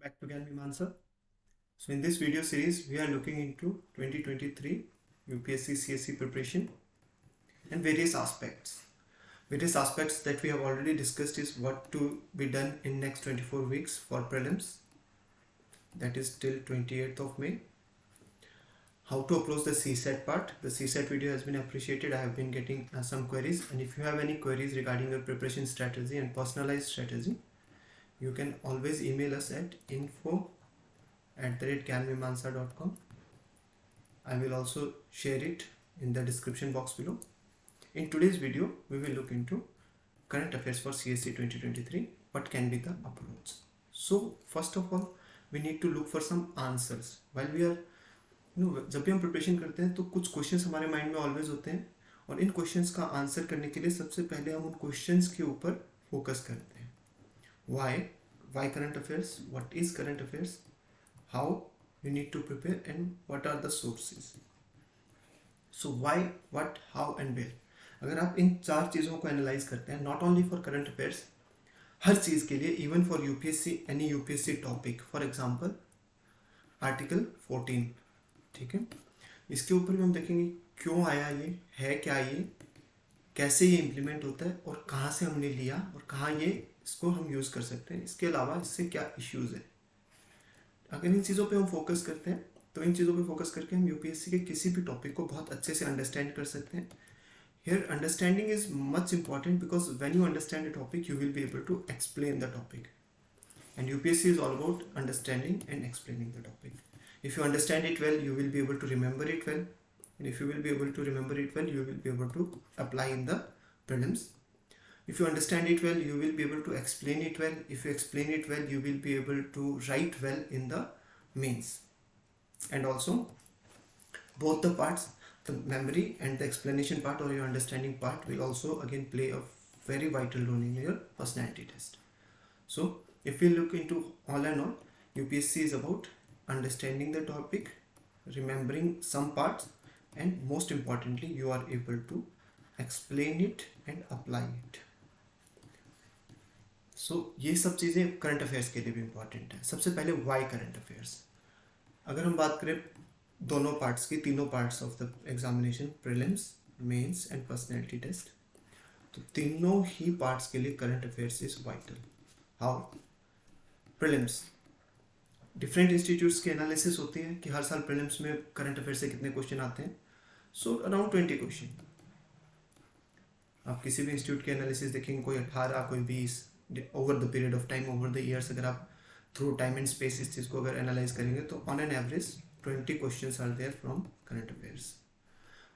Back to Gyan Mimamsa. So in this video series, we are looking into 2023 UPSC CSE preparation and various aspects. Various aspects that we have already discussed is what to be done in next 24 weeks for prelims, that is till 28th of May. How to approach the CSAT part. The CSAT video has been appreciated. I have been getting some queries, and if you have any queries regarding your preparation strategy and personalized strategy, you can always email us at info@gyanmimamsa.com. I will also share it in the description box below. In today's video, we will look into current affairs for CSE 2023. What can be the approach? So first of all, we need to look for some answers. While we are जब भी हम preparation करते हैं तो कुछ questions हमारे mind में always होते हैं, और इन क्वेश्चंस का आंसर करने के लिए सबसे पहले हम उन क्वेश्चंस के ऊपर फोकस करते हैं. Why current affairs, what is current affairs, how you need to prepare, and what are the sources. So why, what, how and where. अगर आप इन चार चीज़ों को एनालाइज करते हैं, not only for current affairs, हर चीज़ के लिए, even for UPSC, any UPSC topic, for example article 14, ठीक है, इसके ऊपर भी हम देखेंगे क्यों आया, ये है क्या, ये कैसे ये इम्प्लीमेंट होता है, और कहाँ से हमने लिया, और कहाँ ये इसको हम यूज़ कर सकते हैं, इसके अलावा इससे क्या इश्यूज़ है. अगर इन चीज़ों पे हम फोकस करते हैं तो इन चीज़ों पे फोकस करके हम यूपीएससी के किसी भी टॉपिक को बहुत अच्छे से अंडरस्टैंड कर सकते हैं. Here understanding is much important because when you understand a topic you will be able to explain the topic, and UPSC is all about understanding and explaining the topic. If you understand it well, you will be able to remember it well, and if you will be able to remember it well, you will be able to apply in the prelims. If you understand it well, you will be able to explain it well. If you explain it well, you will be able to write well in the mains. And also, both the parts, the memory and the explanation part or your understanding part, will also again play a very vital role in your personality test. So, if we look into all and all, UPSC is about understanding the topic, remembering some parts, and most importantly you are able to explain it and apply it. So ये सब चीज़ें current affairs के लिए भी important है. सबसे पहले Y current affairs. अगर हम बात करें दोनों पार्ट्स की, तीनों parts of the examination, prelims, mains and personality test, तो तीनों ही पार्ट्स के लिए current affairs is vital. How? Prelims, different institutes की एनालिसिस होती है कि हर साल प्रीलिम्स में करंट अफेयर से कितने क्वेश्चन आते हैं. So around 20 question. आप किसी भी इंस्टीट्यूट की एनालिसिस देखेंगे, कोई 18, कोई 20, over the period of time, over the years, अगर आप थ्रू टाइम एंड स्पेस इस चीज़ को अगर एनालाइज करेंगे तो on an average 20 question are there from current affairs.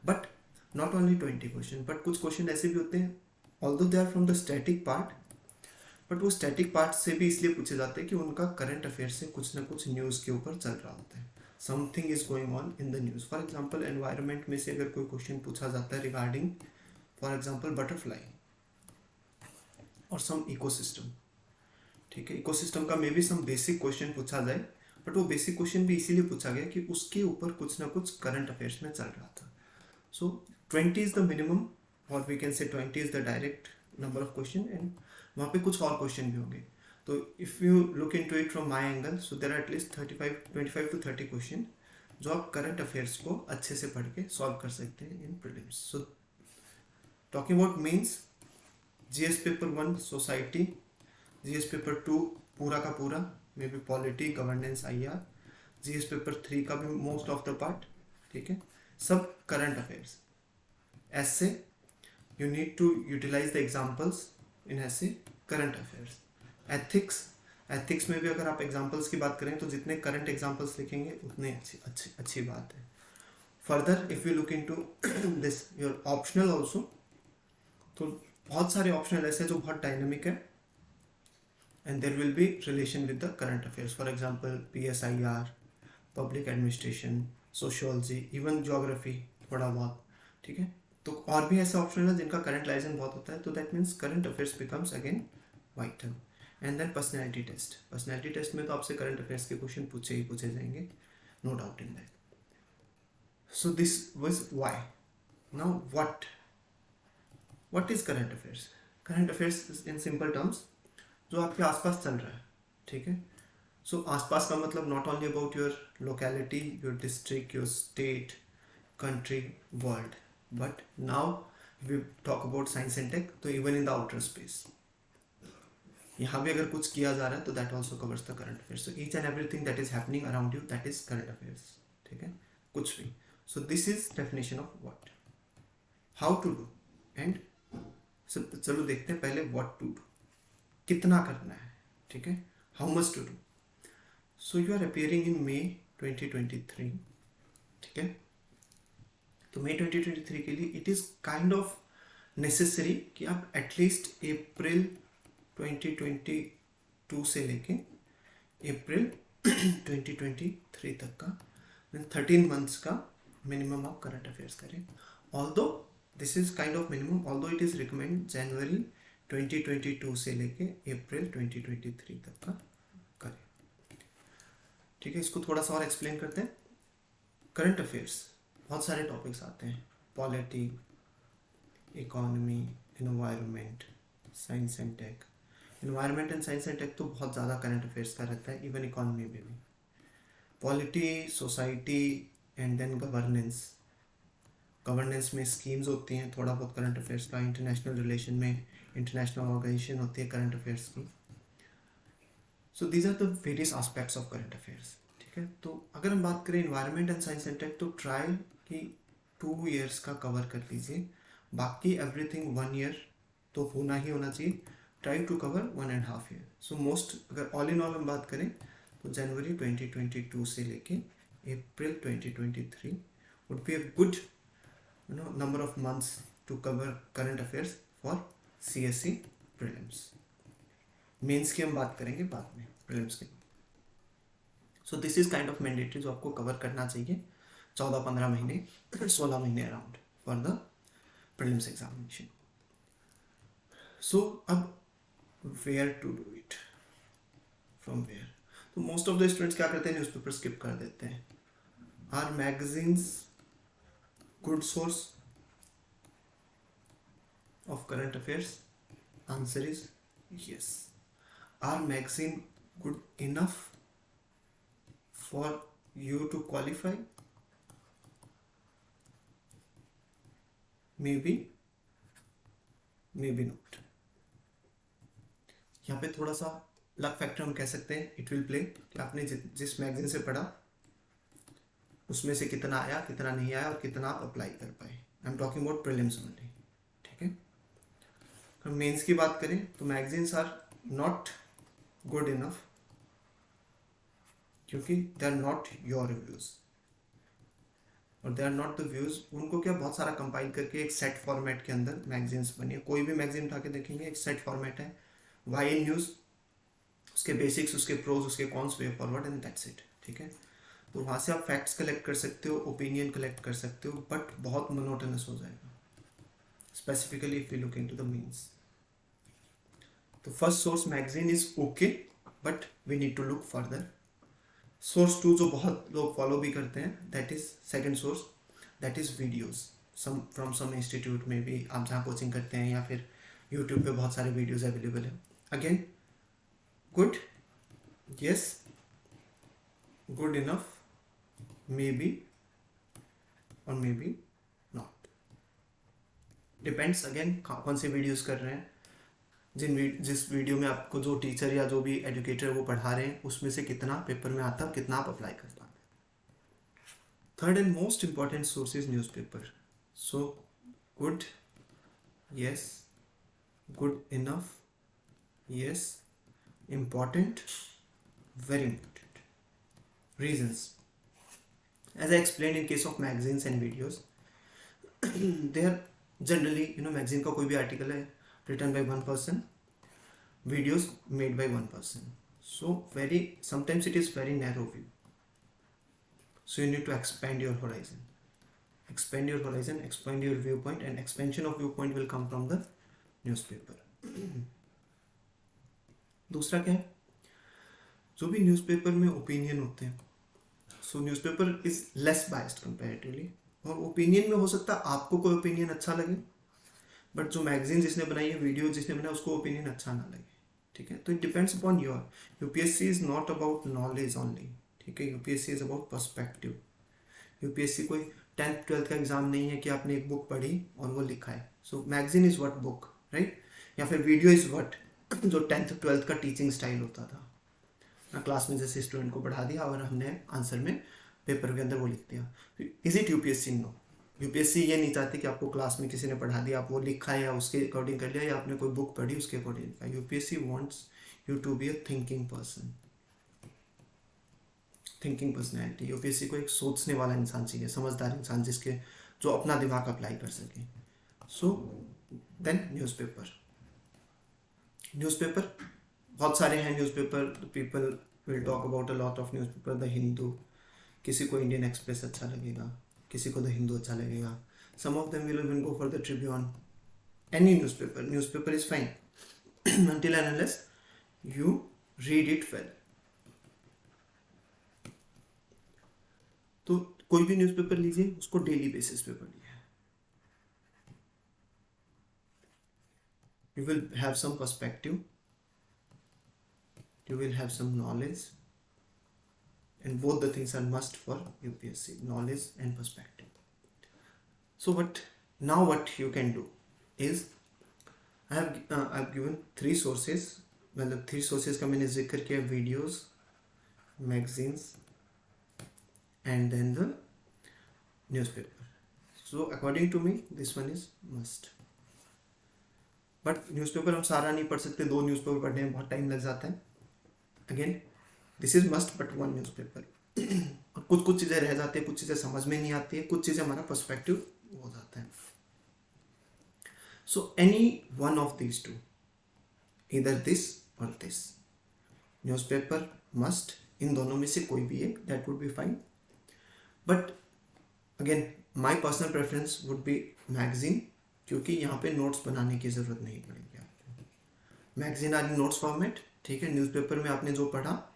But not only 20 question, but कुछ क्वेश्चन ऐसे भी होते हैं, although they are from the static part, but वो स्टैटिक पार्ट से भी इसलिए पूछे जाते हैं कि उनका करंट अफेयर से कुछ ना कुछ न्यूज़ के ऊपर चल रहा होता है. Something is going on in the news. For example environment में से अगर कोई क्वेश्चन पूछा जाता है रिगार्डिंग फॉर एग्जांपल बटरफ्लाई और सम इकोसिस्टम, ठीक है, इकोसिस्टम का may be some basic question पूछा जाए, बट वो बेसिक क्वेश्चन भी इसीलिए पूछा गया कि उसके ऊपर कुछ ना कुछ करंट अफेयर्स में चल रहा था. सो 20 इज द मिनिमम, और we can say 20 is the direct number of question, and वहाँ पे कुछ और क्वेश्चन भी होंगे. तो if you look into it from my angle, so there are at least 25 to 30 question जो आप करंट अफेयर्स को अच्छे से पढ़ के सॉल्व कर सकते हैं in prelims. So talking about means, GS paper 1 society, GS paper 2 पूरा का पूरा may be polity, governance, IR, GS paper 3 का भी मोस्ट ऑफ द पार्ट, ठीक है, सब करंट अफेयर्स. ऐसे you need to utilise the examples in ऐसे करंट अफेयर्स. एथिक्स में भी अगर आप एग्जाम्पल्स की बात करें तो जितने करंट एग्जाम्पल्स लिखेंगे उतने अच्छी बात है. Further if you look into this your optional also, तो बहुत सारे ऑप्शनल ऐसे जो बहुत डायनेमिक है, and there will be relation with the current affairs. For example PSIR, public administration, sociology, even geography थोड़ा बहुत, ठीक है. तो और भी ऐसे ऑप्शन है जिनका करंट लाइजन बहुत होता है, तो that means current affairs becomes again vital. And then personality test. Personality test में तो आपसे करंट अफेयर्स के क्वेश्चन पूछे जाएंगे, no doubt in that. So this was why. Now what is current affairs? Current affairs in simple terms जो आपके आसपास चल रहा है, ठीक है. सो आसपास का मतलब not only about your locality, your district, your state, country, world, but now we talk about science and tech, तो even in the outer space यहाँ भी अगर कुछ किया जा रहा है तो that also covers the current affairs. So each and everything that is happening around you, that is current affairs. ठीक है, कुछ भी. So this is definition of what, how to do, and so चलो देखते हैं पहले what to do, कितना करना है. ठीक है, how much to do. So you are appearing in May 2023. ठीक है, तो मई 2023 के लिए it is kind of necessary कि आप एटलीस्ट अप्रैल 2022 से लेके अप्रैल 2023 तक का 13 मंथ्स का मिनिमम आप करंट अफेयर्स करें. Although this is kind of minimum, although it is recommend जनवरी 2022 से लेके अप्रैल 2023 तक का करें. ठीक है, इसको थोड़ा सा और एक्सप्लेन करते हैं. करंट अफेयर्स बहुत सारे टॉपिक्स आते हैं, polity, economy, environment, science and tech. Environment and science and tech तो बहुत ज़्यादा करंट अफेयर्स का रहता है, इवन इकोनॉमी में भी. Polity, society and then governance. Governance में स्कीम्स होती हैं, थोड़ा बहुत करंट अफेयर्स का. इंटरनेशनल रिलेशन में इंटरनेशनल ऑर्गेनाइजेशन होती है करंट अफेयर्स की. So these are the various aspects of current affairs. ठीक है, तो अगर हम बात करें environment and science and tech तो ट्राई कि 2 years का कवर कर लीजिए. बाकी एवरीथिंग 1 year तो होना ही होना चाहिए. Try to cover 1.5 year. So most अगर ऑल इन ऑल हम बात करें तो जनवरी 2022 से लेके April 2023 would be a good number of months to cover current affairs for CSE prelims. Mains की हम बात करेंगे बाद में, प्रीलिम्स की. So this is kind of mandatory जो आपको कवर करना चाहिए 14-15 महीने 16 महीने around for the prelims examination. So अब where to do it, from where. तो मोस्ट ऑफ द स्टूडेंट्स क्या करते हैं, न्यूज़पेपर स्किप कर देते हैं. Are magazines good source of current affairs? Answer is yes. Are magazine good enough for you to qualify? Maybe, maybe not. यहाँ पे थोड़ा सा लक फैक्टर हम कह सकते हैं इट विल प्ले, कि आपने जिस मैगजीन से पढ़ा उसमें से कितना आया, कितना नहीं आया, और कितना आप अप्लाई कर पाए. I am talking about prelims only. ठीक है, हम मेंस की बात करें तो magazines are not good enough, क्योंकि they are not your views और they are not the views. उनको क्या बहुत सारा कंपाइल करके एक सेट फॉर्मेट के अंदर मैगजीन्स बनी है. कोई भी मैगजीन उठा के देखेंगे एक सेट फॉर्मेट है, वाई न्यूज़, उसके बेसिक्स, उसके प्रोज, उसके cons, way forward and that's it. ठीक है, तो वहाँ से आप फैक्ट्स कलेक्ट कर सकते हो, ओपिनियन कलेक्ट कर सकते हो, बट बहुत मोनोटोनस हो जाएगा, specifically if you look into the means. तो first source magazine is okay, but we need to look further. Source 2 जो बहुत लोग फॉलो भी करते हैं, that is second source, that is videos from some institute में भी, आप जहाँ कोचिंग करते हैं, या फिर यूट्यूब पे बहुत सारे वीडियोस अवेलेबल है. Again good, yes, good enough, maybe और maybe not. Depends again कौन से वीडियोस कर रहे हैं, जिस वीडियो में आपको जो टीचर या जो भी एजुकेटर वो पढ़ा रहे हैं उसमें से कितना पेपर में आता है, कितना आप अप्लाई कर पाते हैं. Third and most important source is newspaper. So good, yes, good enough, yes, important, very important. Reasons, as I explained in case of magazines and videos, they are generally, magazine का कोई भी article है written by one person, videos made by one person, so sometimes it is very narrow view. So you need to expand your horizon, expand your viewpoint, and expansion of viewpoint will come from the newspaper. दूसरा क्या है, जो भी newspaper में opinion होते हैं, सो newspaper is less biased comparatively. और opinion में हो सकता है आपको कोई ओपिनियन अच्छा लगे, बट जो मैगजीन जिसने बनाई है, वीडियो जिसने बनाया, उसको ओपिनियन अच्छा ना लगे. ठीक है, तो it depends upon your, UPSC is not about knowledge only, ठीक है, UPSC is about perspective. UPSC कोई 10th 12th का एग्जाम नहीं है कि आपने एक बुक पढ़ी और वो लिखा है। So magazine is what book, right, या फिर वीडियो इज व्हाट जो 10th 12th का टीचिंग स्टाइल होता था, क्लास में जैसे स्टूडेंट को पढ़ा दिया और हमने आंसर में पेपर के अंदर वो लिख दिया। Is it UPSC? No, UPSC ये नहीं चाहती कि आपको क्लास में किसी ने पढ़ा दिया आप वो लिखा है या उसके अकॉर्डिंग कर लिया, या आपने कोई बुक पढ़ी उसके अकॉर्डिंग लिखा। UPSC wants you to be a thinking person, thinking personality. UPSC को एक सोचने वाला इंसान चाहिए, समझदार इंसान, जिसके जो अपना दिमाग अप्लाई कर सके। सो देन न्यूज़पेपर, न्यूज़पेपर बहुत सारे हैं newspaper, people will talk about a lot of newspaper. The Hindu, किसी को इंडियन एक्सप्रेस अच्छा लगेगा, किसी को द हिंदू अच्छा लगेगा, some of them will even go for the Tribune, any newspaper is fine until and unless you read it well। तो कोई भी न्यूज़पेपर लीजिए, उसको डेली बेसिस पे पढ़िए। You will have some perspective, you will have some knowledge, and both the things are must for UPSC, knowledge and perspective. So what you can do is, I've given 3 sources, मतलब 3 sources का मैंने जिक्र किया, videos, magazines and then the newspaper. So according to me this one is must, but newspaper हम सारा नहीं पढ़ सकते, 2 न्यूज़पेपर पढ़ने में बहुत टाइम लग जाता है। Again this is must but 1 newspaper. और कुछ चीज़ें रह जाती है, कुछ चीज़ें समझ में नहीं आती है, कुछ चीज़ें हमारा पर्सपेक्टिव हो जाता है। So any one of these two, इधर दिस और दिस, न्यूज़पेपर मस्ट, इन दोनों में से कोई भी एक, that would be fine. But again my personal preference would be magazine, क्योंकि यहाँ पे नोट्स बनाने की ज़रूरत नहीं पड़ेगी आपको। Magazine are in notes format, ठीक है, न्यूज़पेपर में आपने जो पढ़ा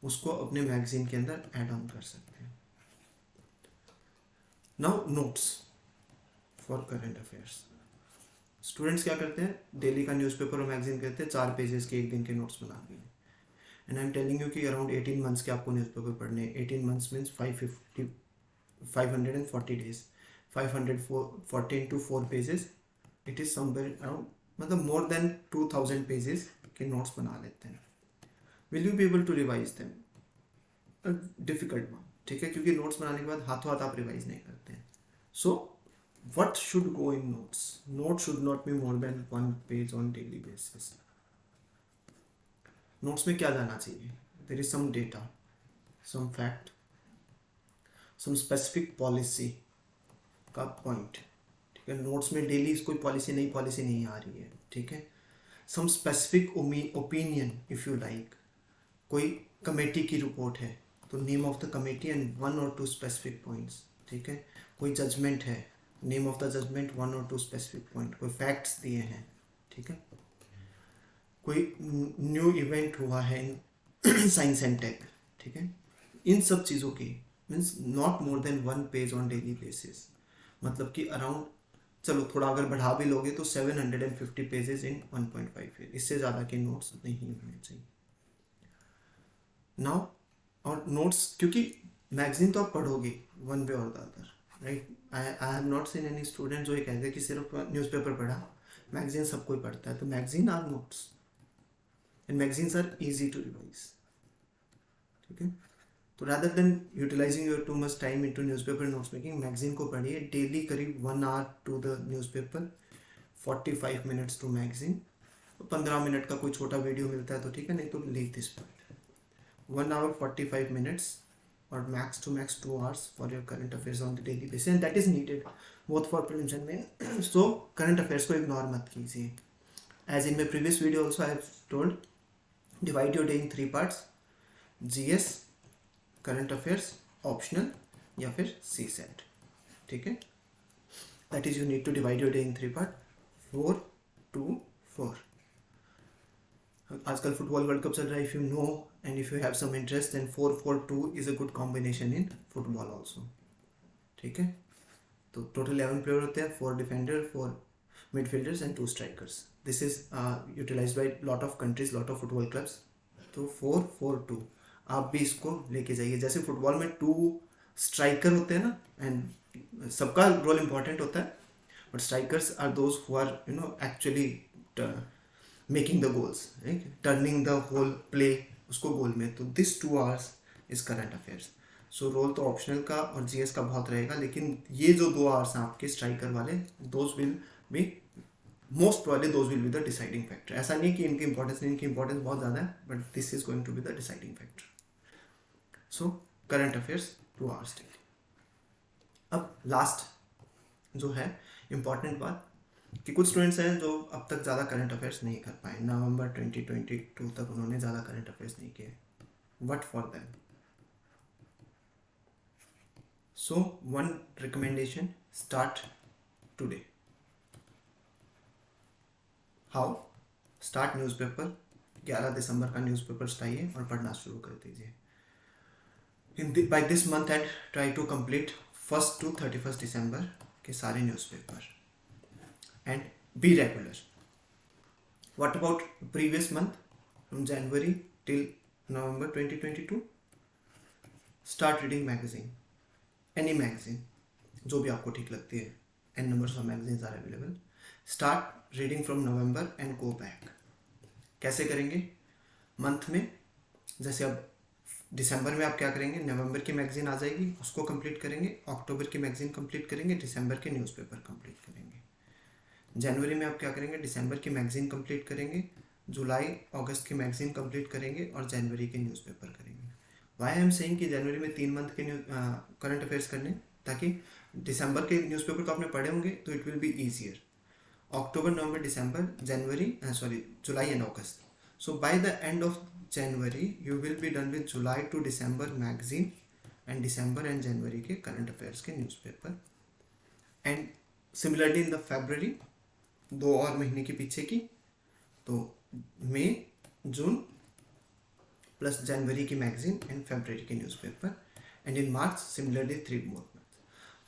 उसको अपने मैगजीन के अंदर ऐड ऑन कर सकते हैं। Now notes for current affairs, students क्या करते हैं, डेली का न्यूज़पेपर और मैगजीन कहते हैं 4 पेजेस के एक दिन के नोट्स बना दिए। And I am telling you कि अराउंड 18 मंथ्स के आपको न्यूज़पेपर पढ़ने हैं। 18 months means 540 days, 540 into 4 pages, it is somewhere around, मतलब more than 2000 pages के नोट्स बना लेते हैं। Will you be able to revise them? A difficult one, ठीक है, क्योंकि नोट्स बनाने के बाद हाथों हाथ आप रिवाइज नहीं करते हैं। So what should go in notes? Notes should not be more than 1 page on daily basis. Notes में क्या जाना चाहिए? There is some data, some fact, some specific policy का पॉइंट, ठीक है। नोट्स में डेली कोई पॉलिसी नहीं आ रही है, ठीक है। Some specific opinion if you like, कोई कमेटी की रिपोर्ट है तो name of the committee and 1 or 2 specific points, ठीक है। कोई जजमेंट है, name of the judgement, 1 or 2 specific point, कोई फैक्ट्स दिए हैं, ठीक है। कोई न्यू इवेंट हुआ है इन साइंस एंड टेक, ठीक है। इन सब चीज़ों की means not more than 1 page on daily basis, मतलब कि अराउंड, चलो थोड़ा अगर बढ़ा भी लोगे तो 750 पेजेस इन 1.5 ईयर, इससे ज़्यादा के नोट्स नहीं होने चाहिए। नाउ और नोट्स, क्योंकि मैगजीन तो आप पढ़ोगे वन वे और the other, right. I have not seen any student जो ये कहते हैं कि सिर्फ न्यूज़पेपर पढ़ा, मैगजीन सब कोई पढ़ता है। तो magazine are notes and magazines are easy to revise, ठीक है। तो rather than utilizing your too much time into newspaper notes making, magazine को पढ़िए डेली, करीब 1 hour to the newspaper, 45 minutes to magazine. 15 minute का कोई छोटा वीडियो मिलता है तो ठीक है, नहीं तो leave this part. 1 hour 45 minutes और max to max 2 hours for your current affairs on the daily basis, and that is needed both for prelims and main। So current affairs को ignore मत कीजिए। As in my previous video also I have told, divide your day in 3 parts: GS, current affairs, optional या फिर CSAT, ठीक है। That is you need to divide your day in 3 part, 4, 2, 4। आजकल football world cup चल रहा है, if you know and if you have some interest, then 4-4-2 is a good combination in football also, ठीक है। तो total 11 player होते हैं, 4 defender, 4 midfielders and 2 strikers. This is utilized by lot of countries, lot of football clubs. तो 4-4-2 आप भी इसको लेके जाइए. जैसे फुटबॉल में 2 स्ट्राइकर होते हैं ना, एंड सबका रोल इम्पोर्टेंट होता है, but strikers are those who are actually making the goals, turning the whole play उसको गोल में. तो this 2 hours is current affairs. So role तो ऑप्शनल का और जीएस का बहुत रहेगा, लेकिन ये जो 2 आवर्स हैं आपके स्ट्राइकर वाले, those will be most probably those will be the deciding factor. ऐसा नहीं कि इनकी इंपॉर्टेंस नहीं, इनकी इंपॉर्टेंस बहुत ज़्यादा है, but this is going to be the deciding factor. So current affairs 2 hours daily. अब लास्ट जो है इम्पॉर्टेंट बात कि कुछ स्टूडेंट्स हैं जो अब तक ज़्यादा करंट अफेयर्स नहीं कर पाए. नवंबर 2022 तक उन्होंने ज़्यादा करंट अफेयर्स नहीं किए. What for them? So one recommendation, start today. How? Start newspaper. 11 दिसंबर का न्यूज़पेपर उठाइए और पढ़ना शुरू कर दीजिए. By this month end, try to complete 1st to 31st December के सारे newspaper and be regular. What about previous month from January till November 2022? Start reading magazine. Any magazine, जो भी आपको ठीक लगती है. N numbers of magazines are available. Start reading from November and go back. कैसे करेंगे? मंथ में, जैसे अब दिसंबर में आप क्या करेंगे, नवंबर की मैगजीन आ जाएगी, उसको कंप्लीट करेंगे. अक्टूबर की मैगजीन कंप्लीट करेंगे, दिसंबर के न्यूज़पेपर कंप्लीट करेंगे. जनवरी में आप क्या करेंगे, दिसंबर की मैगजीन कंप्लीट करेंगे, जुलाई अगस्त की मैगजीन कंप्लीट करेंगे और जनवरी के न्यूज़पेपर करेंगे. वाई आई एम सेइंग कि जनवरी में 3 मंथ के करंट अफेयर्स करने, ताकि दिसंबर के न्यूज़पेपर तो आपने पढ़े होंगे तो इट विल बी ईजियर. अक्टूबर, नवंबर, दिसंबर, जुलाई एंड अगस्त. So by the end of January you will be done with July to December magazine and December and January के करंट अफेयर्स के newspaper. And similarly in the February 2 और महीने के पीछे की, तो मई, जून प्लस जनवरी की मैगजीन एंड फरवरी के newspaper. And in March similarly 3 more month.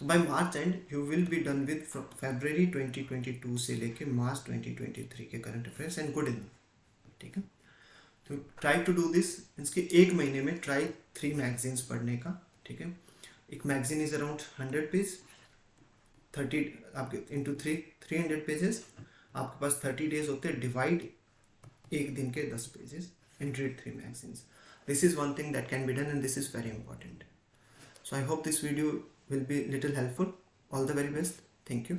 तो by March end you will be done with February 2022 से लेके मार्च 2023 के current affairs and good enough. ठीक है. तो ट्राई टू डू दिस. इसके 1 महीने में ट्राई 3 मैगजीन्स पढ़ने का. ठीक है. एक मैगजीन इज अराउंड 100 पेज, 30 आपके इंटू 300 पेजेस. आपके पास 30 डेज होते हैं. डिवाइड एक दिन के 10 pages and read 3 magazines. This is one thing that can be done and this is very important. So I hope this video will be little helpful. All the very best. Thank you.